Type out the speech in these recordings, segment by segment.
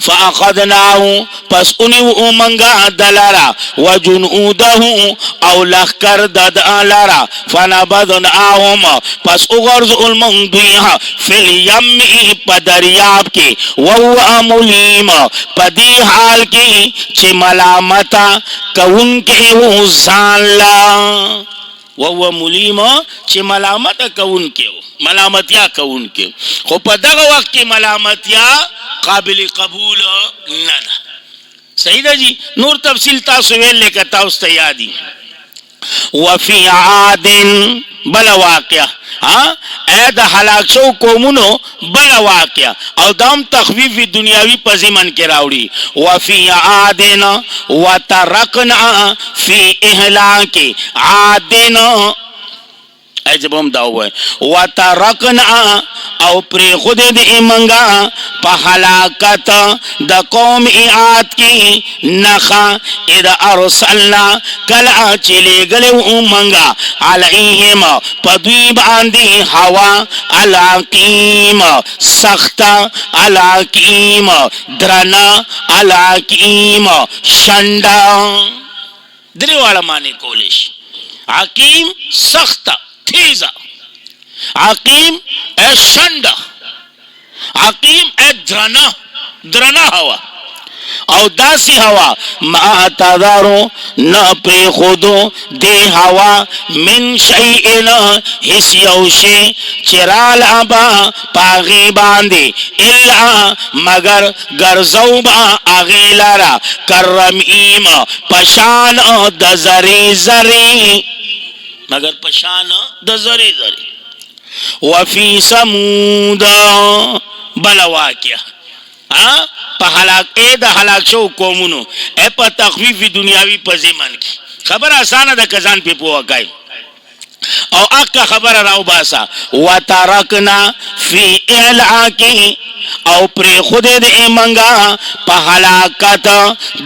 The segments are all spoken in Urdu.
فأخذناه پس انیو منگا دلارا وجنودہو او لخکر دلارا فنبذناهم پس اغرز المنگ دویہا فی الیم پدریاب کی وہو ملیم پدی حال کی چی ملامتا کون کے وہ زانلا وهو ملیم چې ملامت کون کې ملامتیا کون کې خو په دغه وخت کې ملامتیا قابل قبول نه ده. صحیح ده جی. نور تفصیل تاسو ویل لکه تاسو ته یادی. وفي عاد بل واقع اے د هلاک شو قومونو بل واقع او دام تخفیف دنیاوی په ضمن کې راوړي. وفي عاد وترکنا فی اهلاک عاد اجبم دا ہوئے وترکنا او پری خود دی منگا پا حلاکت دا قوم عاد کی نخا اذا ارسلنا کلا چلے گلے منگا علیہم پدوی باندی ہوا علاقیم سخت علاقیم درنا علاقیم شنڈا دری والا مانے کولش. عقیم سخت تیزا، عقیم اے شنڈا، عقیم اے درنا ہوا او داسی ہوا ما تذارو نا پری خودو دے ہوا من شیئن حس یوشی چرال ابا پاغی باندے الا مگر گرزو با آغی لارا کرمیم پشان دزری زری مگر پشان دزری زری. وفی سمود بلا واقعہ پا حلاک اے دا حلاک شو قومونو اے پا تخفیف دنیاوی پا زمان کی خبر آسانا دا کزان پی پو اکائی او اکا خبر راو باسا. وترکنا فی اعلاکی او پری خود دے منگا پا حلاکت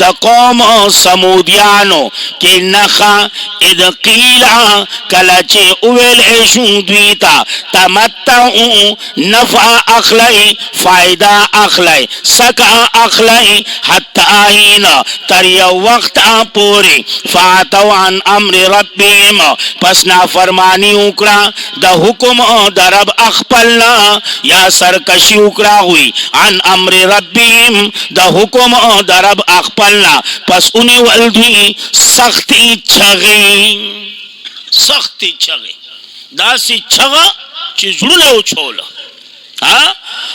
دا قوم سمودیانو کی نخا اذ قیلا کلچے اویل ایشون دویتا تمتعو نفع اخلائی فائدہ اخلائی سکا اخلائی حتی آئین تری وقت پوری فاتو عن امر ربیم پس نافرمانی اکرا دا حکم دا رب اخپلنا یا سرکشی اکرا ہوئی عن امر ربیم دا حکم دا رب اخپلنا پس انہی والدوی سختی چھغی سختی چھغی دا سی چھغا چی زڑلو چھولا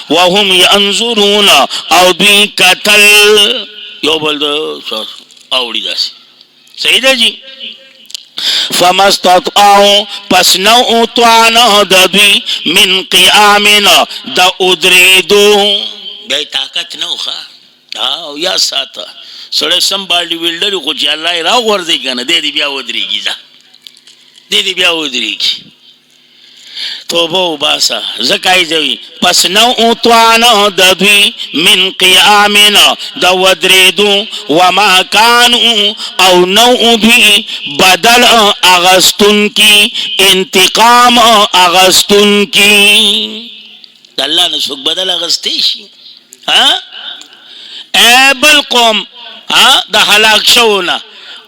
وهم ینظرون او دوی قتل یو بلدو اوڑی دا سی. صحیح دا جی. فمستطعو پس نو توانو دا دوی من قیامنا دا ادریدو بے طاقت نو خواہ یا ساتا سڑے سنبالی ویلڈر خوچ اللہ راو وردی کنا دے دی بیا ودری گی دے دی بیا ودری گی توبو باسا زکائی جوی پس نو توانو دوی من قیامنا دا ودریدو وما کانو او نو بھی بدل اغسطن کی انتقام اغسطن کی اللہ نے سوک بدل اغسطیشی اے بل قوم دا حلاک شونا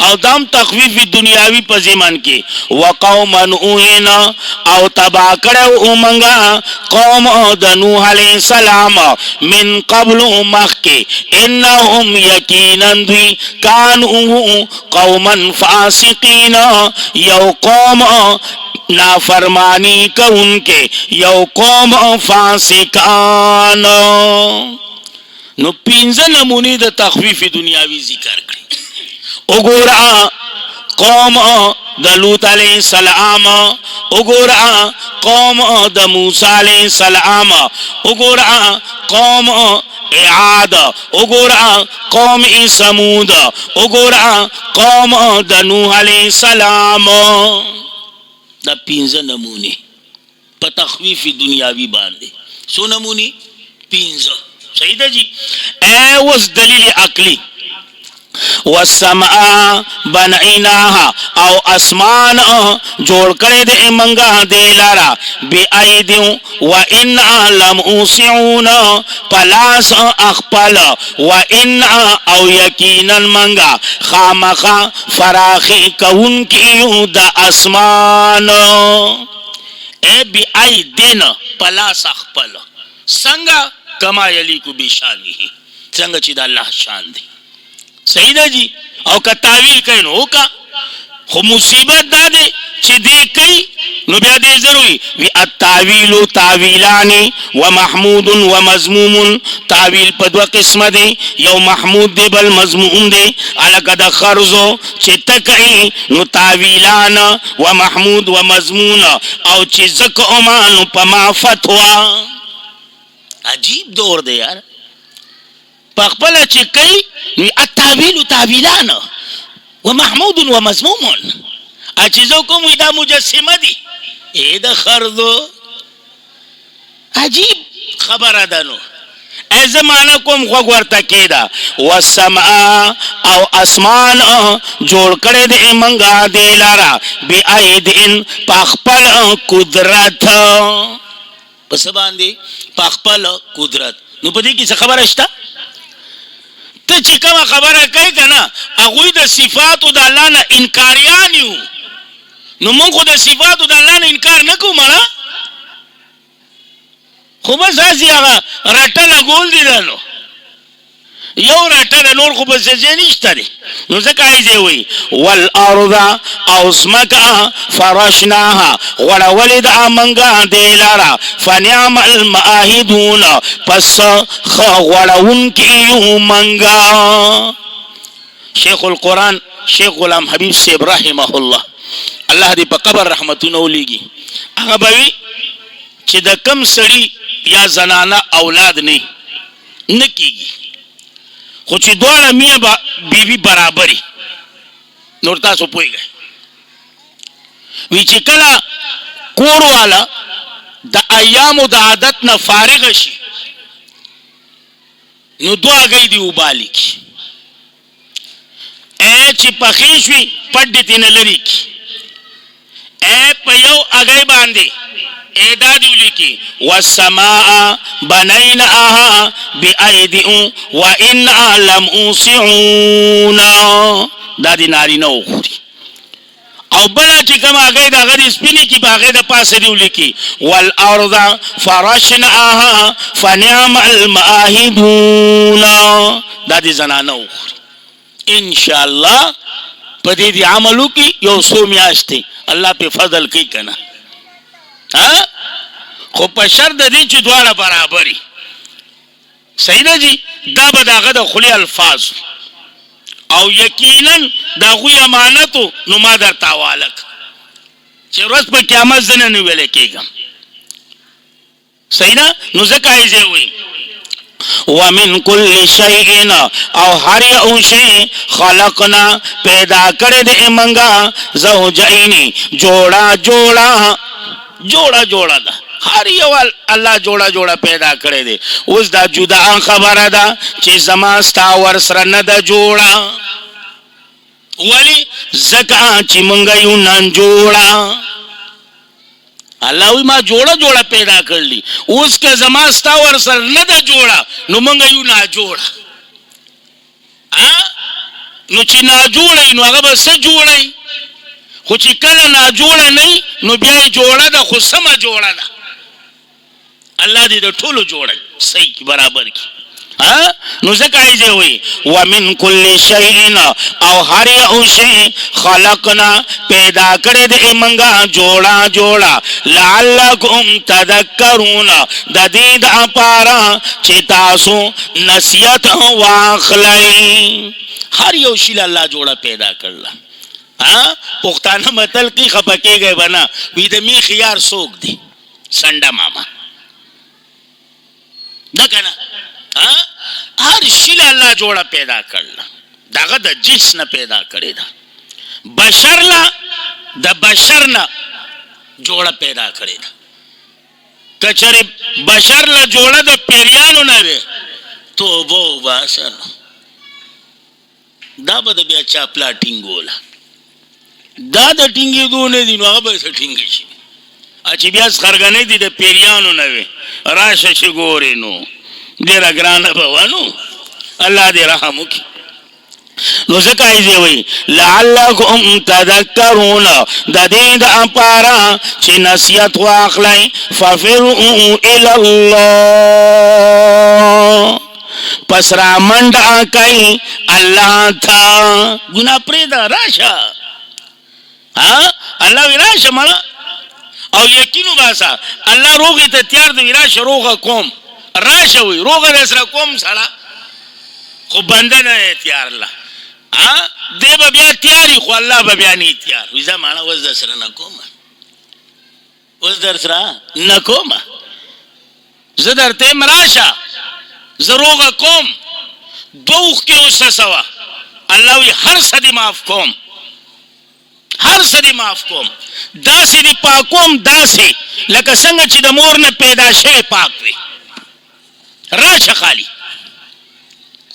او دام تخفیف دنیاوی پا زمان کی. وقوم نوحین او تباکڑ امنگا قوم دا نوح علیہ السلام من قبل مخ کے انہم یقیناً دوی کانو قوما فاسقین یو قوم نافرمانی کا ان کے یو قوم فاسقان. نو پینزا نمونی دا تخفیف دنیاوی ذکر کری. اگورا قوم دا لوط علیہ السلام، اگورا قوم دا موسیٰ علیہ السلام، اگورا قوم عاد، اگورا قوم سمود، اگورا قوم دا نوح علیہ السلام. دا پینزا نمونی پا تخفیف دنیاوی باندے. سو نمونی پینزا. صحیح دا جی. اے وز دلیل عقلی. والسماء بنعناها او اسمان جوړ کړی د منګه دی لارا بی ایدیو و ان لموسعون پلاس اخپل و ان او یقینا منګه خامخا فراخی کون کیو د اسمان اے بی ایدین پلاس اخپل څنګه کما یلیکو بشانی څنګه چې د الله شان دی صحیح ده جی او که تعویل کوي نو کا خو مصیبت دا دی چې دې کوي نو بیا دې ضروري وی التاویل تاویلان و محمود و مذموم تاویل په دوه قسمه دی یو محمود دی بل مذموم دی الګ د خرزو چې تکي نو تاویلان و محمود و مذموم او چې زک اومان په ما فتوا عجیب دور دی یار پخپل چې کوي نو التاویل تاویلان و محمود و مذموم اچیزو کوم دا مجسمه دی اے دا خرزو عجیب خبره ده نو ای زمانه کوم خوږ ورته کېده والسماء او اسمان جوړ کړی د منګه دی لاره بی ایدین په خپل قدرت په څه باندې په خپل قدرت نو په دې کې څه خبره شته ته چې کومه خبره کوي که نه هغوی د صفاتو د الله نه انکاریان یو نو مونږ خو د صفاتو د الله نه انکار نه کوو مړه خو بس هسې هغه رټه لګول دي ده نو یو رټه ده نور خو بس ځای نشته دی نو ځکه ایزې وایي والارض او ځمکه فرشناها غوړولې ده منګه دې لاره فنعم المعاهدون پس ښه غوړونکي یو منګه شیخ القرآن شیخ غلام حبیب صاحب رحمه الله الله دې په قبر رحمتونه ولیږي هغه به وي چې د کم سړي یا زنانه اولاد نه کېږي خو چې دواړه میاں بیوی برابري نور تاسو پوهیږئ وی چې کله کور والا د ایامو د عادت نه فارغ شي نو دوه هګۍ دې وبالي کي چې پخې شوي پټ دې ترېنه لرې کي په یو هګۍ باندې اعداد ولیکي والسماء بنيناها بأيدي وإنا لموسعون دا دی نارینه وخوري او بله چې کوم هګۍ د هغه د سپینې کې په هغې د پاسه دې ولیکي والارض فرشناها فنعم المعاهدون دا دی زنانه وخوري انشاءالله په دې دې عمل وکړي یو څو میاشتې الله په فضل کوي که نه خو په شرط د دې چې دواړه برابري صحیح ده جی دا به د هغه د خولې الفاظ او یقینا د هغوی امانتو نو ما درته حواله کړه چې ورځ په قیامت زه نه ویلی کېږم صحیح ده نو ځکه یې زه وایي ومن کل شیء او هر یو شی خلقنا پیدا کړی د منګه زوجین جوړا ده هر یو الله جوړا پیدا کړی دی اوس دا جدا خبره ده چې زما ستا ورسره نه ده جوړه ولی ځکه چې مونږ یو نن جوړه الله وی ما جوړا پیدا کړلی اوس که زما ستا ورسره نه ده جوړه نو مونږ یو نه جوړه نو چې نه جوړی نو هغه به څه جوړی خو چې کله نه جوړه نه نو بیا یې جوړه ده خو سمه جوړه ده الله دې د ټولو جوړه صحیح برابر کړي نو ځکه یې زه وایي ومن کل شیء او هر یو شی خلقنا پیدا کړی دی منګه جوړا لعلکم تذکرون د دې دپاره چې تاسو نصیحت واخلئ هر یو شی الله جوړه پیدا کړله پښتانه متل کې خفه کېږئ به نه وي د میخ یار څوک دی سنډه ماما ده که نه هر شی له الله جوړه پیدا کړله دغه د جنس نه پیدا کړې ده بشر له د بشر نه جوړه پیدا کړې ده که چېرې بشر له جوړه د پیریانو نه وې توبه وباسه نو دا به د بیا چا پلا ټینګوله دا د ټینګې دونه دي نو هغه به څه ټینګې شي چې بیا خرګنې دي د پیریانو نه وي راشه چې ګورې نو ډېره ګرانه به وه نو الله دې رحم وکړي نو ځکه یې وایي لعلکم تذکرون د دې دپاره چې نصیحت واخلئ ففروا الی الله پس را منډه کوي الله ته ګناه پرېږده راشه الله وی راشه مړه او یقین وباسه الله روغې ته تیار دی راشه روغه کوم راشه وي روغه در سره کوم سړه خو بنده نه تیار الله دی به بیا تیاري خو الله به بیا نه تیار وي زه ماړه اوس در سره نه کومه اوس در سره نه کومه زه درته یم راشه زه روغه کوم دوخ کې اوسه سوه الله وی هر څه دې معاف کوم هر څه دې معاف کوم داسې دې پاکوم داسې لکه څنګه چې د مور نه پیدا شوی پاک وي راشه خالی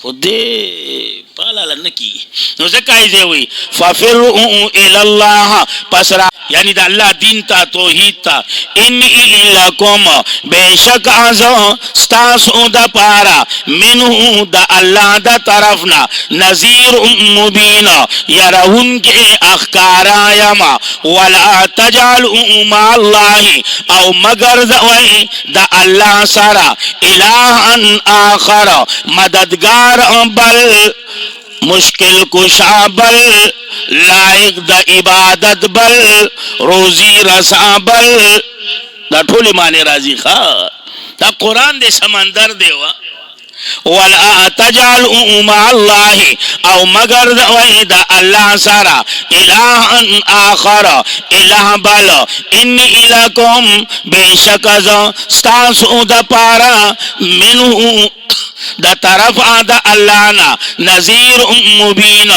خو دې پالاله نه کېږي نو ځکه یې دی وایي ففروا الی الله پس را یعنی د الله دین ته توحید ته انی لکم بېشک ازه ستاسو دپاره منه د الله د طرف نه نذیر مبین یرونکې اښکارا یم ولا تجعلوا مع الله او مگر ځوئ د الله سره الها آخر مددگار بل مشکل کشا بل لائق د عبادت بل روزی رسا بل دا ټول معنی راځي ښه دا قرآن دې سمندر دی ولا تجعلوا مع الله او مگر ځوئ د الله سره الها آخر اله بل انی لکم بېشک زه ستاسو دپاره منه د طرف د الله نه نذیر مبین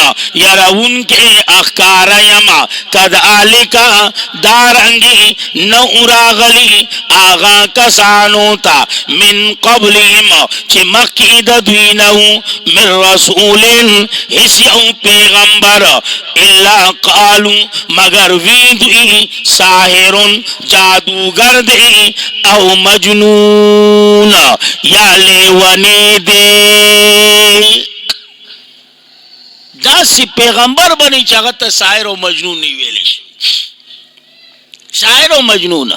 یرونکې اښکاره یم کذالک دارنګې نو راغلي هغه کسانو ته من قبلهم چې مخکې د دوی نه و من رسول هیڅ یو پیغمبر الا قالو مگر وی دوی ساحر جادوگر دی او مجنون یا لیونی دی داسې پیغمبر بنی چې هغه ته ساحر او مجنون نه ویلی شي شاعر او مجنون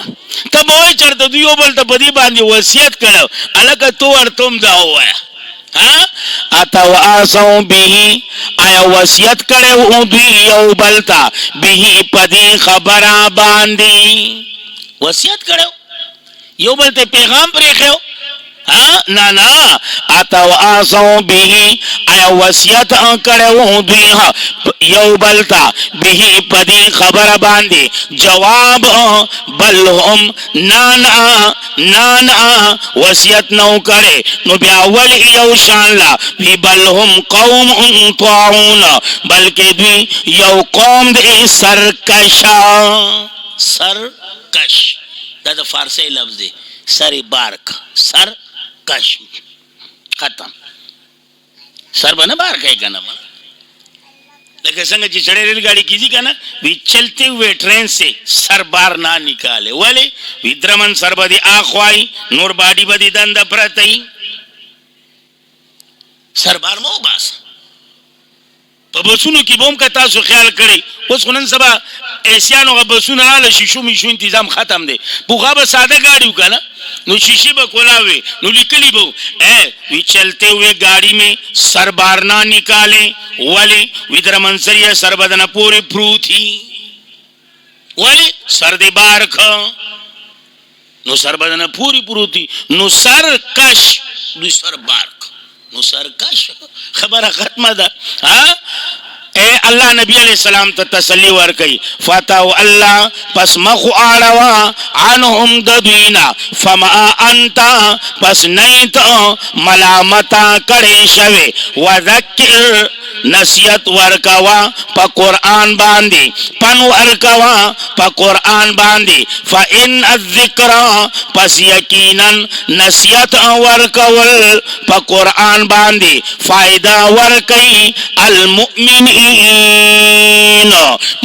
ته به وایي چېرته دوی یو بل ته په دې باندې وصیت کړی هلکه تو ورته هم دا ووایه اتواصوا به آیا وصیت کړی و دوی یو بل ته به په دې خبره باندې وصیت کړی یو بل ته پیغام پرېښی نه نه اتواصوا به آیا وصیت کړی و دوی یو بل ته به په دې خبره باندې جواب بل هم نه نه وصیت نو کړی نو بیا ولې یو شان لا وی بل هم قوم طاعون بلکې دوی یو قوم دی سرکش دا د فارسی لفظ دی سر بارک سر کش ختم سر بنا بار کہے گا نا لیکن سنگا چی چڑے ریل گاڑی کیجی کا نا وی چلتے ہوئے ٹرین سے سر بار نہ نکالے والے وی درمن سر با دی آخوائی نور باڈی با دی دند پرتائی سر بار مو باس پا بسونو کی بوم کا تاسو خیال کرے اس خونن سبا ایسیانو کا بسون آل شیشو میشو انتظام ختم دے پوخا با سادہ گاڑیو کا نا نو شیشی با کلاوے نو لکلی بو وی چلتے ہوئے گاڑی میں سر بار نہ نکالے ولی وی در منصریہ سر بدن پوری پرو تھی ولی سر دی بار کھا نو سر بدن پوری پرو تھی نو سر کش دو سر بار کھا نو سر کش خبر ختم دا اے اللہ نبی علیہ السلام تا تسلی ورکی فتاو اللہ پس مخو آڑوا عنہم ددوینا فما انتا پس نیتا ملامتا کڑی شوی وذکر نصیحت ورکوا پا قرآن باندی پن ورکوا پا قرآن باندی فإن الذکر پس یقینا نصیحت ورکول پا قرآن باندی فائدہ ورکی المؤمنین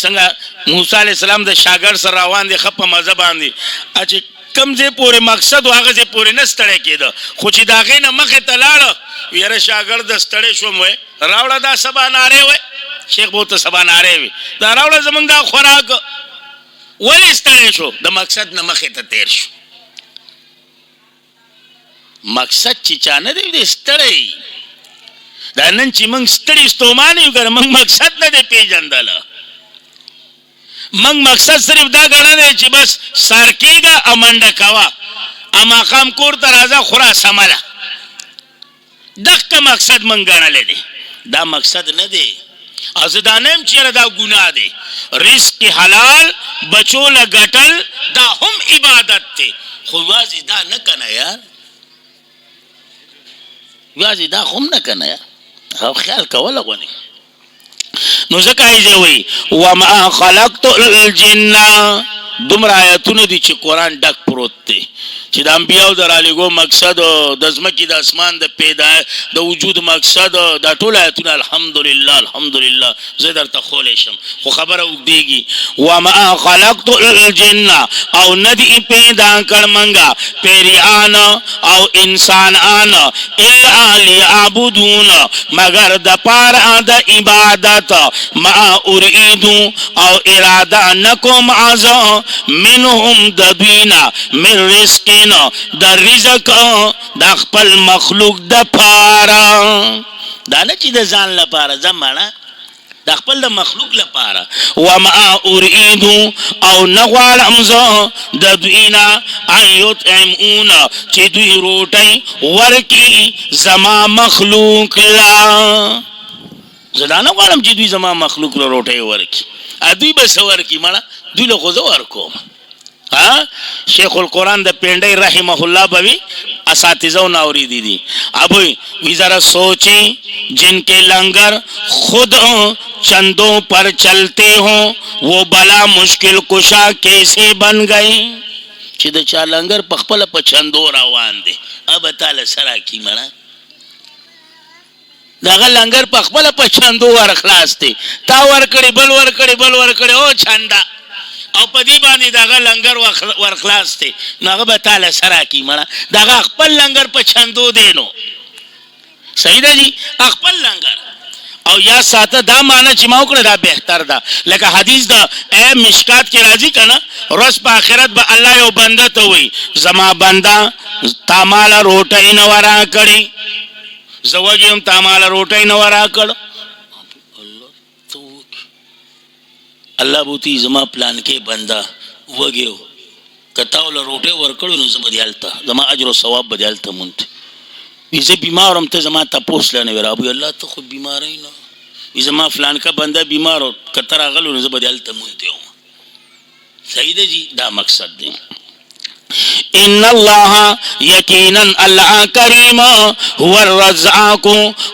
څنګه موسی علیہ السلام د شاګرد سره روان دي خپ مزه باندې چې کم ځای پورې مقصد او هغه ځای پورې نه ستړی کېده خو چې د هغې نه مخې ته لاړه یاره شاګرد ستړی شوم وی راوړه دا سبا نارې وی شیخ به ورته سبا نارې وي دا راوړه زمونږ دا خوراک ولې ستړی شو د مقصد نه مخې ته تیر شو مقصد چې چا نه دی دی ستړی دا نن چې موږ ستړي ستومان یو که موږ مقصد نه دی پېژندله موږ مقصد صرف دا ګڼلی چې بس سر کېږه او منډه کوه او ماښام کور ته راځه خوره سمله دغه مقصد موږ ګڼلی دی دا مقصد نه دی او زه دا نه یم چې یاره دا ګناه دی رزق حلال بچو له ګټل دا هم عبادت دی خو یوازې دا نه کنه یار یوازې دا خو هم نه کنه یار او خیال کوله غونې نو ځکه ایزه وی وما خلقت الجن دومره آیتونه دي چې قرآن ډک پروت دی چې د انبیاو د رالیږو مقصد د ځمکې د اسمان د پیدایښت د وجود مقصد دا ټول آیتونه الحمدلله الحمدلله زه درته خولی شم خو خبره اوږدېږي وما خلقت الجن او نه دي پیدا کړ منګه پیریان او انسانان الا لیعبدون مگر د پاره د عبادت ما اريد او اراده نکوم عزا منهم د دوینا من رزقنا د رزق د خپل مخلوق د پاره دا نه چې د ځان لپاره زمانه د خپل د مخلوق لپاره وما اريد او نغوالم زه د دوینا ان یطعمون چې دوی روټۍ ورکي زما مخلوق لا زه دا نه غواړم چې دوی زما مخلوق له روټۍ ورکي دوی به څه ورکي مړه دوی له خو زه ورکوم شیخ القرآن د پینڈئی رحمہ اللہ بوی اساتذہ ناوریدی دی ابوی وی ذرا سوچیں جن کے لنگر خود چندوں پر چلتے ہوں وہ بلا مشکل کشا کیسے بن گئے چې د چا لنگر په خپله په چندو روان دی اب تاله سره کی مړه دغه لنگر په خپله په چندو ورخلاص دی تا ورکړې بل ورکړې بل ورکړې او چنده او په دې باندې دغه لنگر ورخلاص دی نو هغه به تاله سره کی مړه دغه خپل لنگر په چندو دی نو صحیح ده جی خپل لنگر او یا ساته دا معنی چې ما وکړه دا بهتر ده لکه حدیث دا اے مشکات کې راځي کنه روز په آخرت به الله یو بنده ته وایي زما بنده تا ماله روټۍ نه ورا کړې زه وږی یم تا ماله روټۍ نه ورا کړ الله بوتی زما پلان کې بنده وږی که تا وله روټۍ ورکړو نو زه به دې هلته زما اجر و ثواب به دې هلته موند وی زه بیمار یم ته زما تپوس له نه وې رابوی الله ته خو بیماری نه وی زما فلانکه بنده بیمار و که ته راغلو نو زه به دې هلته مونتی وم صحیح ده جی دا مقصد دی ان الله یقینا الله کریم هو الرزاق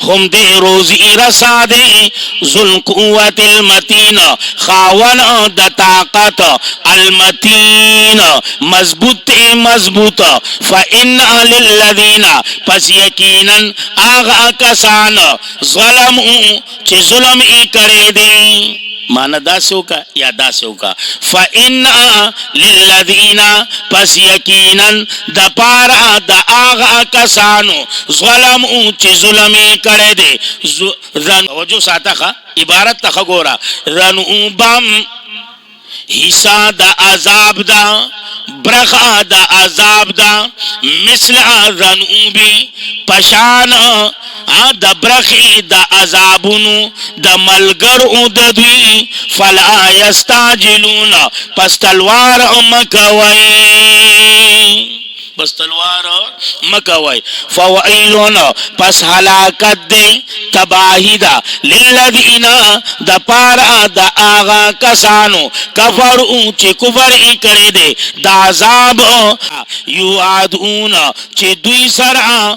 هم دے روزی رسا دے ذل قوت المتین خاون د طاقت المتین مضبوط مضبوط فان للذین پس یقینا آغا کسان ظلموا چې ظلم ای کرے دے مانا داسو کا یا داسو کا فَإِنَّا لِلَّذِينَ پس یقیناً دا پارا دا آغا کسانو ظلمو چی ظلمی کرے دے وجو ساتا خوا عبارت تخا گورا ذنوبام حصہ دا عذاب دا برخا دا عذاب دا مثل ذنوبی پشان دا برخی دا عذابونو دا ملگرو دا دوی فلا یستاجلون پس تلوار مکوئی بس تلوار مکوئی فوائلون پس حلاکت دے تباہی دا للذین دا پارا دا آغا کسانو کفرو چی کفر ای کرے دے دا عذاب یوعدون چی دوی سرعا